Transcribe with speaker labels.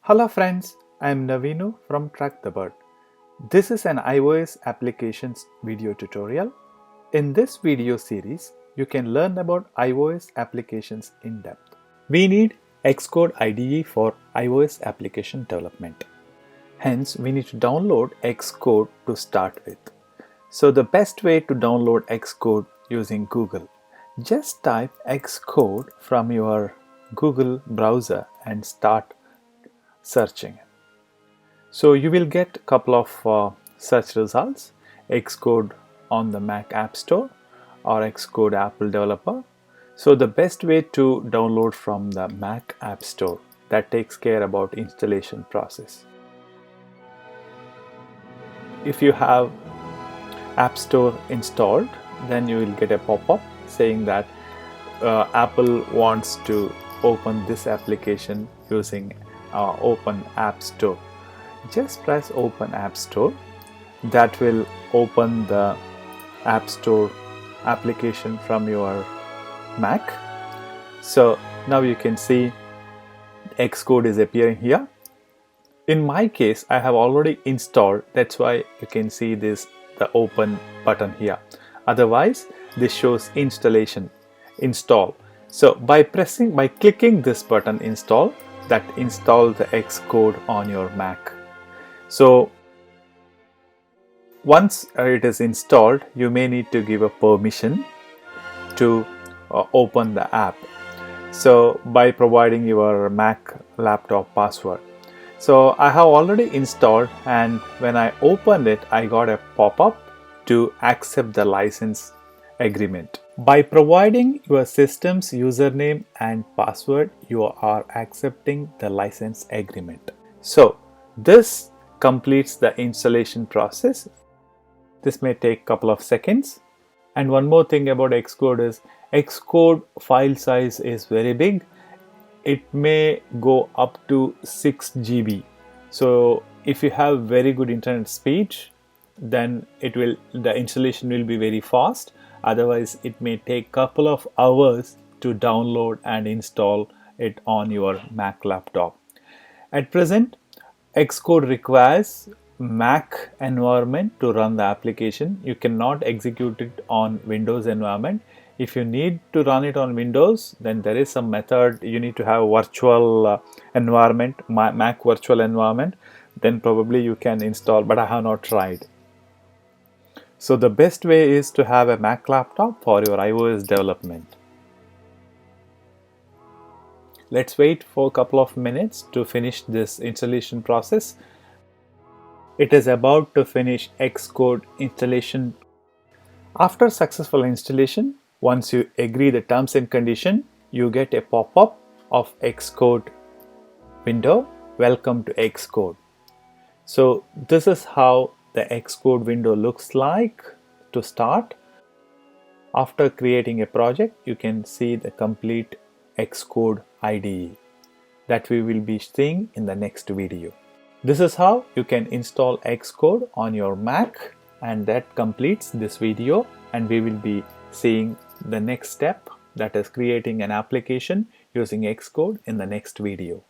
Speaker 1: Hello friends, I am Navinu from Track the Bird. This is an iOS applications video tutorial. In this video series, you can learn about iOS applications in depth. We need xCode IDE for iOS application development. Hence, we need to download xCode to start with. So the best way to download xCode using Google, just type xCode from your Google browser and start searching. So you will get a couple of search results: xCode on the Mac App Store or xCode Apple Developer. So the best way to download from the Mac App Store, that takes care about installation process. If you have App Store installed, then you will get a pop-up saying that Apple wants to open this application using Open App Store. Just press Open App Store. That will open the App Store application from your Mac. So now you can see xCode is appearing here. In my case, I have already installed, that's why you can see the open button here. Otherwise, this shows install. So by clicking this button install, that installs the xCode on your Mac. So once it is installed, you may need to give a permission to open the app. So by providing your Mac laptop password. So I have already installed, and when I opened it, I got a pop-up to accept the license agreement. By providing your system's username and password, you are accepting the license agreement. So this completes the installation process. This may take a couple of seconds. And one more thing about xCode is xCode file size is very big. It may go up to 6 GB. So if you have very good internet speed, then the installation will be very fast. Otherwise, it may take a couple of hours to download and install it on your Mac laptop. At present, xCode requires Mac environment to run the application. You cannot execute it on Windows environment. If you need to run it on Windows, then there is some method. You need to have a virtual environment, Mac virtual environment. Then probably you can install, but I have not tried. So the best way is to have a Mac laptop for your iOS development. Let's wait for a couple of minutes to finish this installation process. It is about to finish xCode installation. After successful installation, once you agree the terms and condition, you get a pop-up of xCode window. Welcome to xCode. So this is how the xCode window looks like to start. After creating a project, you can see the complete xCode IDE that we will be seeing in the next video. This is how you can install xCode on your Mac, and that completes this video, and we will be seeing the next step, that is creating an application using xCode, in the next video.